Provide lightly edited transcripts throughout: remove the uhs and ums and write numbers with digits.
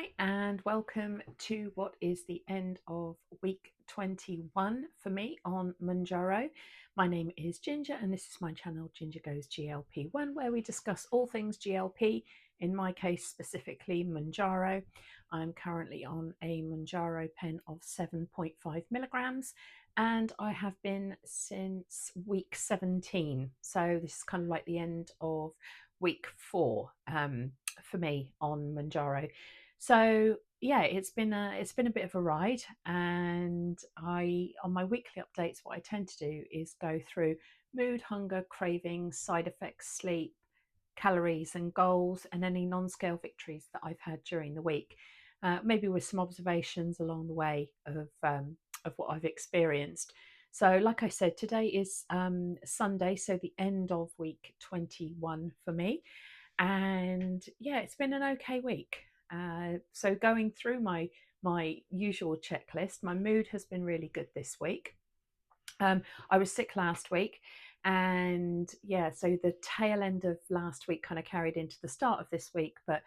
Hi, and welcome to what is the end of week 21 for me on Mounjaro. My name is Ginger, and this is my channel, Ginger Goes GLP-1, where we discuss all things GLP, in my case, specifically Mounjaro. I'm currently on a Mounjaro pen of 7.5 milligrams, and I have been since week 17. So this is kind of like the end of week 4 for me on Mounjaro. So yeah, it's been a bit of a ride, and I on my weekly updates, what I tend to do is go through mood, hunger, cravings, side effects, sleep, calories and goals, and any non-scale victories that I've had during the week, maybe with some observations along the way of what I've experienced. So, like I said, today is Sunday, so the end of week 21 for me. And yeah, it's been an okay week. So going through my usual checklist, my mood has been really good this week. I was sick last week, and yeah, so the tail end of last week kind of carried into the start of this week. But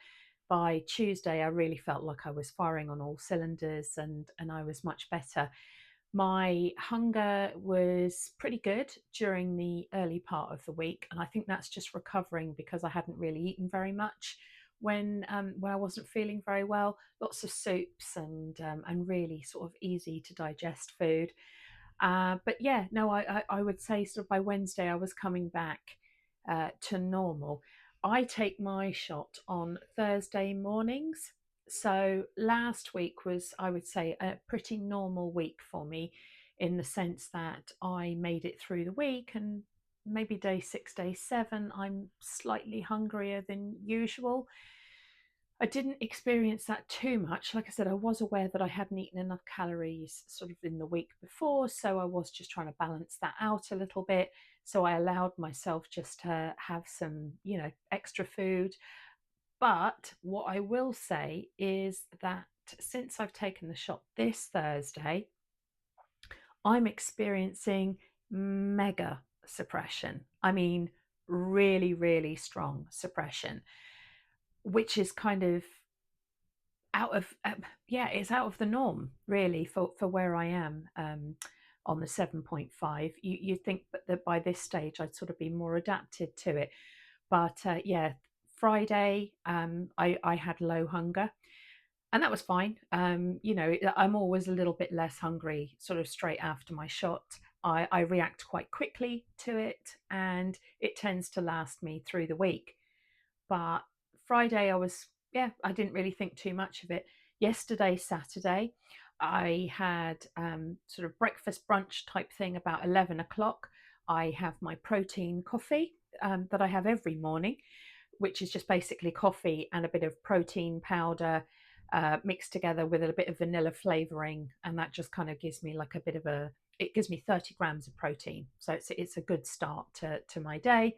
by Tuesday, I really felt like I was firing on all cylinders, and I was much better. My hunger was pretty good during the early part of the week, and I think that's just recovering because I hadn't really eaten very much when I wasn't feeling very well. Lots of soups and really sort of easy to digest food. But yeah, no, I would say sort of by Wednesday I was coming back to normal. I take my shot on Thursday mornings. So last week was, I would say, a pretty normal week for me in the sense that I made it through the week, and maybe day 6, day 7, I'm slightly hungrier than usual. I didn't experience that too much. Like I said, I was aware that I hadn't eaten enough calories sort of in the week before, so I was just trying to balance that out a little bit. So I allowed myself just to have some, extra food. But what I will say is that since I've taken the shot this Thursday, I'm experiencing mega suppression. I mean, really, really strong suppression, which is kind of out of yeah, it's out of the norm really for where I am on the 7.5. You'd think that by this stage I'd sort of be more adapted to it, but yeah, Friday I had low hunger, and that was fine. I'm always a little bit less hungry sort of straight after my shot. I react quite quickly to it, and it tends to last me through the week. But Friday, I didn't really think too much of it. Yesterday, Saturday, I had sort of breakfast brunch type thing about 11 o'clock. I have my protein coffee that I have every morning, which is just basically coffee and a bit of protein powder mixed together with a bit of vanilla flavoring. And that just kind of gives me like it gives me 30 grams of protein. So it's a good start to my day.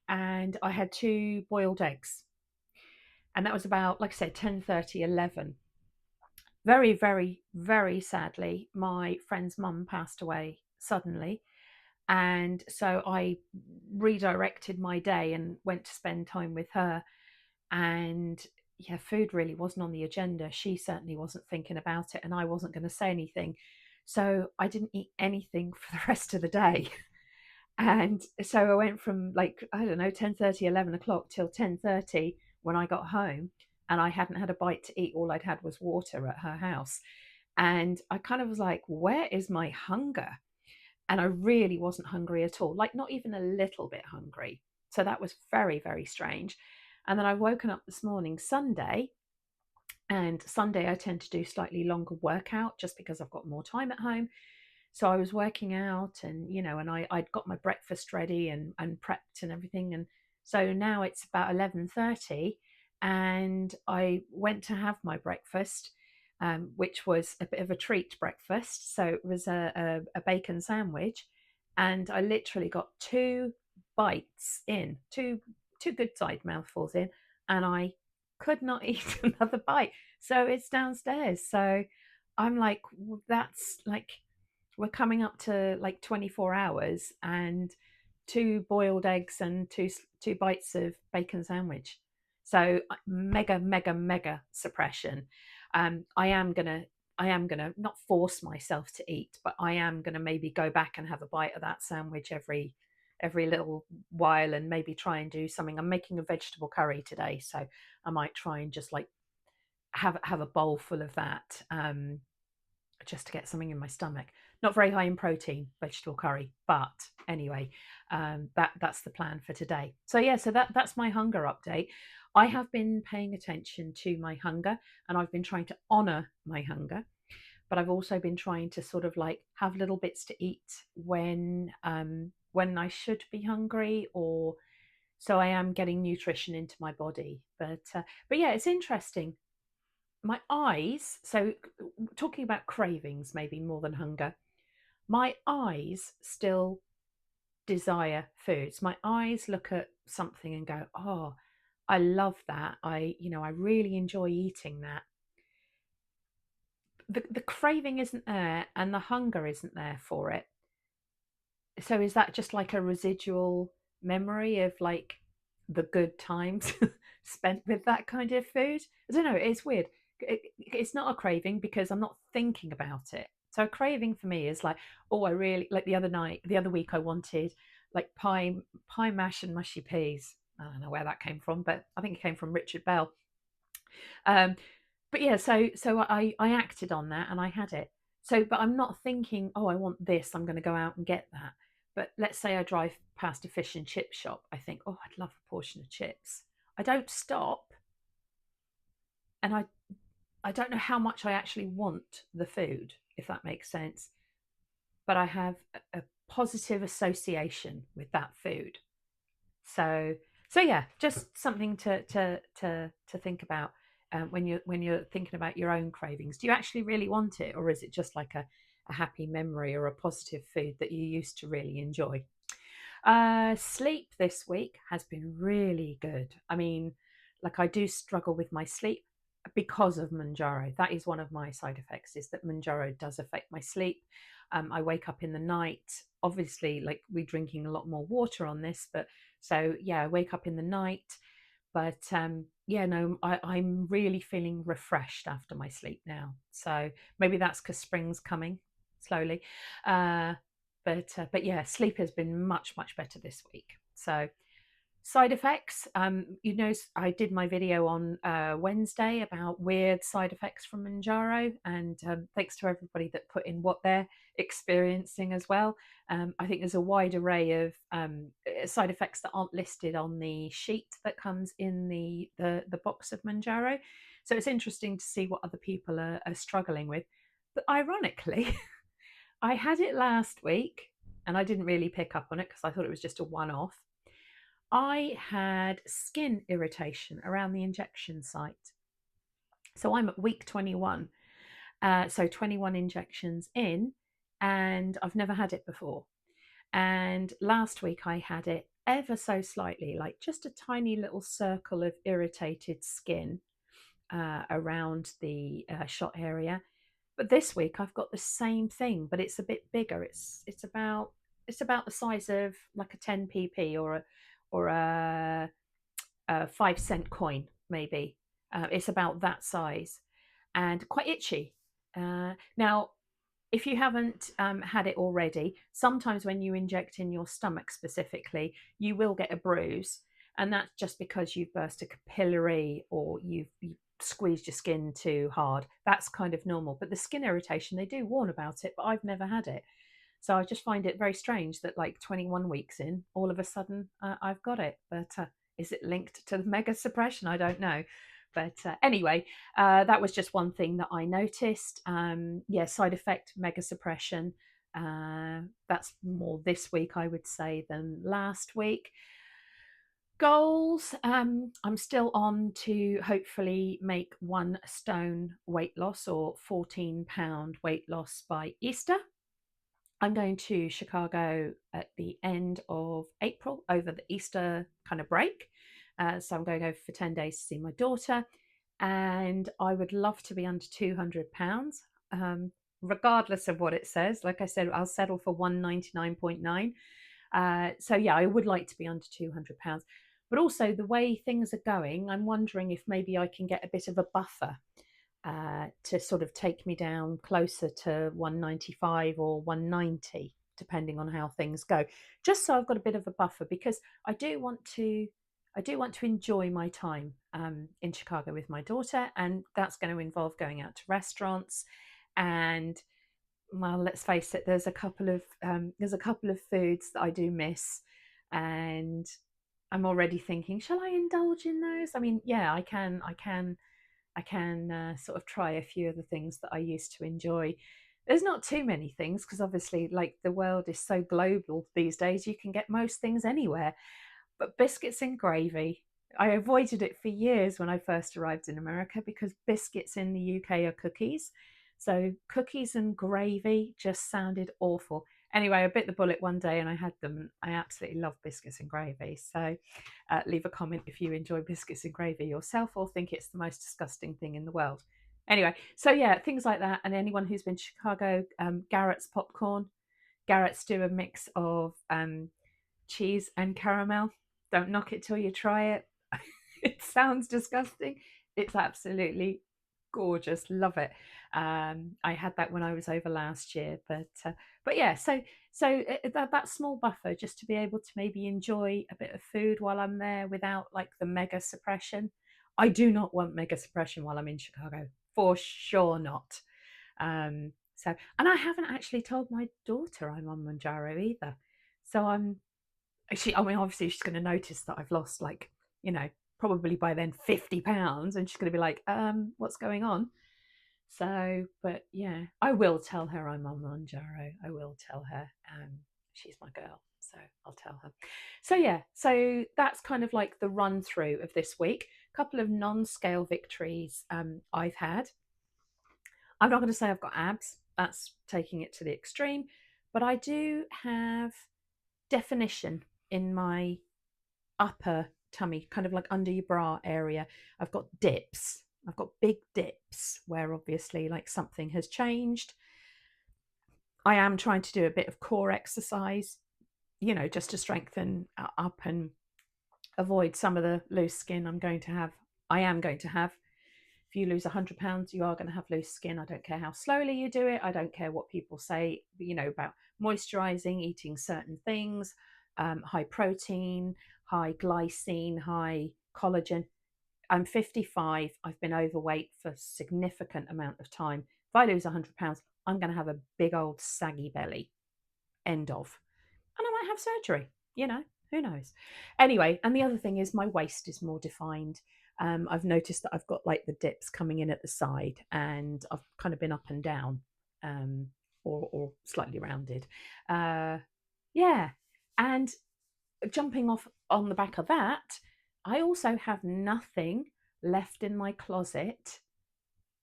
And I had 2 boiled eggs, and that was about, like I said, 10:30, 11. Very, very, very sadly, my friend's mum passed away suddenly, and so I redirected my day and went to spend time with her. And yeah, food really wasn't on the agenda. She certainly wasn't thinking about it, and I wasn't going to say anything, so I didn't eat anything for the rest of the day. And so I went from, like, I don't know, 10:30, 11 o'clock till 10:30 when I got home, and I hadn't had a bite to eat. All I'd had was water at her house. And I kind of was like, where is my hunger? And I really wasn't hungry at all, like not even a little bit hungry. So that was very, very strange. And then I've woken up this morning, Sunday, and Sunday I tend to do slightly longer workout just because I've got more time at home. So I was working out, and I'd got my breakfast ready and prepped and everything. And so now it's about 11:30, and I went to have my breakfast, which was a bit of a treat breakfast. So it was a bacon sandwich, and I literally got 2 bites in, two good side mouthfuls in, and I could not eat another bite. So it's downstairs. So I'm like, that's like, we're coming up to like 24 hours and 2 boiled eggs and two bites of bacon sandwich. So mega suppression. I am gonna not force myself to eat, but I am gonna maybe go back and have a bite of that sandwich every little while, and maybe try and do something. I'm making a vegetable curry today, so I might try and just like have a bowl full of that, just to get something in my stomach. Not very high in protein, vegetable curry, but anyway, that's the plan for today. So yeah, so that's my hunger update. I have been paying attention to my hunger, and I've been trying to honor my hunger, but I've also been trying to sort of like have little bits to eat when I should be hungry, or so I am getting nutrition into my body. But yeah, it's interesting. My eyes, so talking about cravings maybe more than hunger, my eyes still desire foods. My eyes look at something and go, oh, I love that. I really enjoy eating that. The craving isn't there and the hunger isn't there for it. So is that just like a residual memory of like the good times spent with that kind of food? I don't know. It's weird. It's not a craving because I'm not thinking about it. So a craving for me is like, oh, I really like the other week I wanted like pie mash and mushy peas. I don't know where that came from, but I think it came from Richard Bell. Um, but yeah, so I acted on that and I had it. So, but I'm not thinking, oh, I want this. I'm going to go out and get that. But let's say I drive past a fish and chip shop. I think, oh, I'd love a portion of chips. I don't stop, and I don't know how much I actually want the food, if that makes sense. But I have a positive association with that food. So so yeah, just something to think about, when you're thinking about your own cravings. Do you actually really want it, or is it just like a happy memory or a positive food that you used to really enjoy? Sleep this week has been really good. I mean, like I do struggle with my sleep because of Mounjaro. That is one of my side effects, is that Mounjaro does affect my sleep. I wake up in the night. Obviously, like we're drinking a lot more water on this, but so yeah, I wake up in the night. But yeah, no, I'm really feeling refreshed after my sleep now. So maybe that's because spring's coming slowly. Uh, but yeah, sleep has been much better this week. So side effects, I did my video on Wednesday about weird side effects from Manjaro, and thanks to everybody that put in what they're experiencing as well. I think there's a wide array of side effects that aren't listed on the sheet that comes in the box of Manjaro. So it's interesting to see what other people are struggling with. But ironically, I had it last week and I didn't really pick up on it because I thought it was just a one off. I had skin irritation around the injection site. So I'm at week 21. So 21 injections in, and I've never had it before. And last week I had it ever so slightly, like just a tiny little circle of irritated skin around the shot area. But this week I've got the same thing, but it's a bit bigger. It's about the size of like a 10 pp or a 5 cent coin, maybe. It's about that size and quite itchy. Now, if you haven't had it already, sometimes when you inject in your stomach specifically, you will get a bruise, and that's just because you've burst a capillary or you've squeezed your skin too hard. That's kind of normal. But the skin irritation, they do warn about it, but I've never had it. So I just find it very strange that like 21 weeks in, all of a sudden I've got it. But is it linked to the mega suppression? I don't know. But anyway, that was just one thing that I noticed. Yeah, side effect mega suppression. That's more this week, I would say, than last week. Goals. I'm still on to hopefully make 1 stone weight loss or 14-pound weight loss by Easter. I'm going to Chicago at the end of April over the Easter kind of break. So I'm going over for 10 days to see my daughter. And I would love to be under 200 pounds, regardless of what it says. Like I said, I'll settle for 199.9. So yeah, I would like to be under 200 pounds. But also the way things are going, I'm wondering if maybe I can get a bit of a buffer to sort of take me down closer to 195 or 190, depending on how things go. Just so I've got a bit of a buffer, because I do want to. I do want to enjoy my time in Chicago with my daughter, and that's going to involve going out to restaurants. And well, let's face it, there's a couple of foods that I do miss, and I'm already thinking, shall I indulge in those? I mean, yeah, I can sort of try a few of the things that I used to enjoy. There's not too many things because obviously, like, the world is so global these days, you can get most things anywhere. But biscuits and gravy, I avoided it for years when I first arrived in America because biscuits in the UK are cookies. So cookies and gravy just sounded awful. Anyway, I bit the bullet one day and I had them. I absolutely love biscuits and gravy. So leave a comment if you enjoy biscuits and gravy yourself or think it's the most disgusting thing in the world. Anyway, so yeah, things like that. And anyone who's been to Chicago, Garrett's popcorn. Garrett's do a mix of cheese and caramel. Don't knock it till you try it. It sounds disgusting. It's absolutely gorgeous. Love it. I had that when I was over last year, but yeah. So that small buffer just to be able to maybe enjoy a bit of food while I'm there without like the mega suppression. I do not want mega suppression while I'm in Chicago, for sure not. And I haven't actually told my daughter I'm on Mounjaro either. So I mean, obviously she's going to notice that I've lost like, you know, probably by then 50 pounds, and she's going to be like, what's going on? So, but yeah, I will tell her I'm on Mounjaro. I will tell her. She's my girl, so I'll tell her. So yeah, so that's kind of like the run through of this week. A couple of non-scale victories I've had. I'm not going to say I've got abs. That's taking it to the extreme, but I do have definition in my upper tummy, kind of like under your bra area. I've got dips. I've got big dips where obviously like something has changed. I am trying to do a bit of core exercise, just to strengthen up and avoid some of the loose skin I'm going to have. I am going to have. If you lose 100 pounds, you are going to have loose skin. I don't care how slowly you do it. I don't care what people say, about moisturizing, eating certain things, high protein, high glycine, high collagen. I'm 55. I've been overweight for a significant amount of time. If I lose 100 pounds, I'm going to have a big old saggy belly. End of. And I might have surgery, who knows? Anyway, and the other thing is my waist is more defined. I've noticed that I've got like the dips coming in at the side, and I've kind of been up and down, or slightly rounded. Yeah. And jumping off on the back of that, I also have nothing left in my closet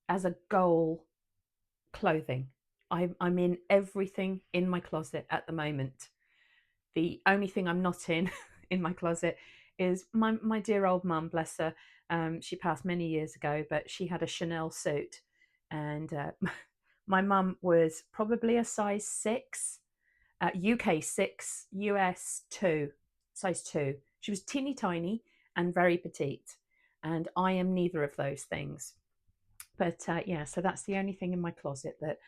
as a goal clothing. I'm in everything in my closet at the moment. The only thing I'm not in in my closet is my dear old mum, bless her. She passed many years ago, but she had a Chanel suit, and my mum was probably a size 6, UK 6, US 2, size 2. She was teeny tiny and very petite, and I am neither of those things. But yeah, so that's the only thing in my closet that,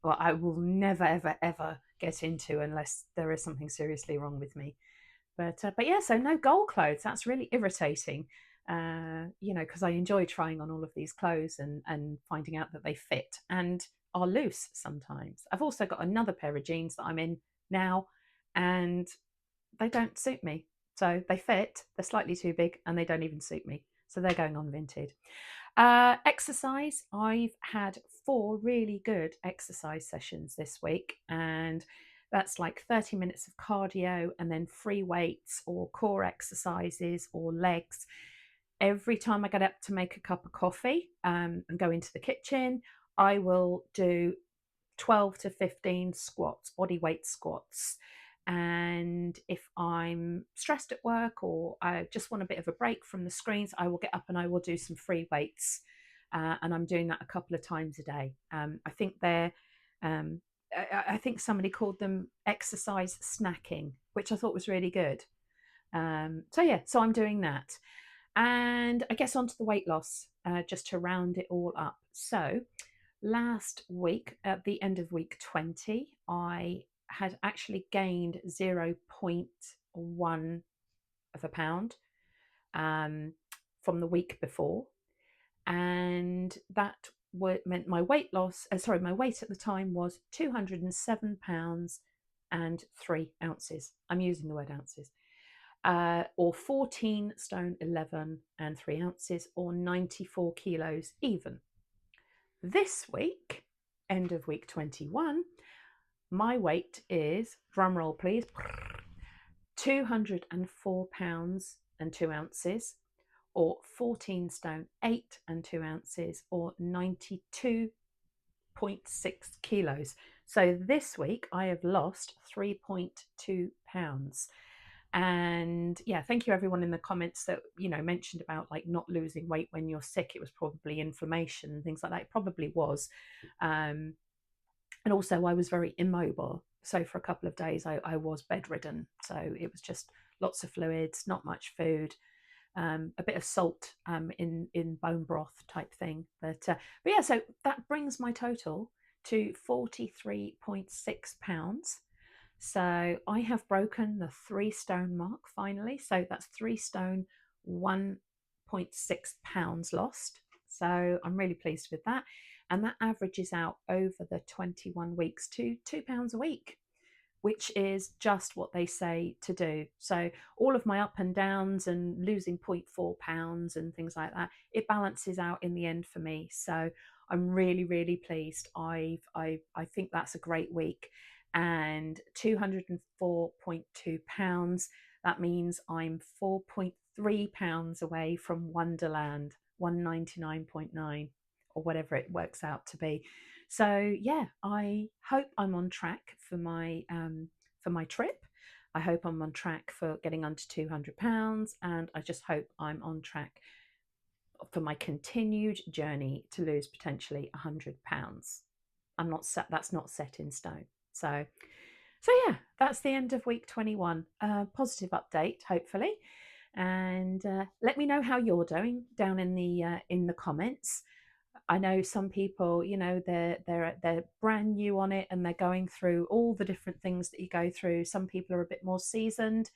well, I will never, ever, ever get into unless there is something seriously wrong with me. But yeah, so no goal clothes. That's really irritating. Because I enjoy trying on all of these clothes and finding out that they fit and are loose sometimes. I've also got another pair of jeans that I'm in now, and they don't suit me. So they fit, they're slightly too big, and they don't even suit me. So they're going on Vinted. Exercise. I've had 4 really good exercise sessions this week, and that's like 30 minutes of cardio and then free weights or core exercises or legs. Every time I get up to make a cup of coffee and go into the kitchen, I will do 12 to 15 squats, body weight squats. And if I'm stressed at work or I just want a bit of a break from the screens, I will get up and I will do some free weights. And I'm doing that a couple of times a day. I think I think somebody called them exercise snacking, which I thought was really good. So yeah, so I'm doing that. And I guess onto the weight loss, just to round it all up. So last week, at the end of week 20, I had actually gained 0.1 of a pound from the week before. And that meant my weight loss, my weight at the time was 207 pounds and 3 ounces. I'm using the word ounces. Or 14 stone 11 and 3 ounces, or 94 kilos even. This week, end of week 21, my weight is, drumroll please, 204 pounds and 2 ounces, or 14 stone 8 and 2 ounces, or 92.6 kilos. So this week I have lost 3.2 pounds. And yeah, thank you everyone in the comments that, you know, mentioned about like not losing weight when you're sick. It was probably inflammation and things like that. It probably was. And also I was very immobile. So for a couple of days I was bedridden. So it was just lots of fluids, not much food, a bit of salt in bone broth type thing. But yeah, so that brings my total to 43.6 pounds. So I have broken the 3 stone mark finally. So that's 3 stone, 1.6 pounds lost. So I'm really pleased with that. And that averages out over the 21 weeks to £2 a week, which is just what they say to do. So all of my up and downs and losing 0.4 pounds and things like that, it balances out in the end for me. So I'm really, really pleased. I think that's a great week. And 204.2 pounds, that means I'm 4.3 pounds away from Wonderland, 199.9 or whatever it works out to be. So yeah, I hope I'm on track for my trip. I hope I'm on track for getting under £200, and I just hope I'm on track for my continued journey to lose potentially £100. I'm not set. That's not set in stone. So yeah, that's the end of week 21. Positive update, hopefully, and let me know how you're doing down in the comments. I know some people, you know, they're brand new on it and they're going through all the different things that you go through. Some people are a bit more seasoned,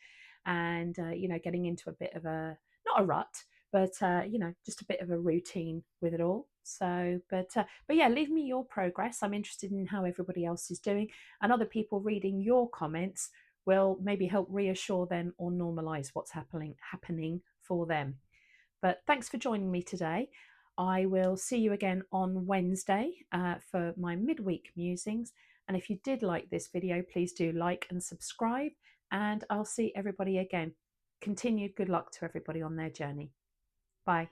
and you know, getting into a bit of a, not a rut, but you know, just a bit of a routine with it all. So, but yeah, leave me your progress. I'm interested in how everybody else is doing, and other people reading your comments will maybe help reassure them or normalize what's happening for them. But thanks for joining me today. I will see you again on Wednesday for my midweek musings. And if you did like this video, please do like and subscribe. And I'll see everybody again. Continued good luck to everybody on their journey. Bye.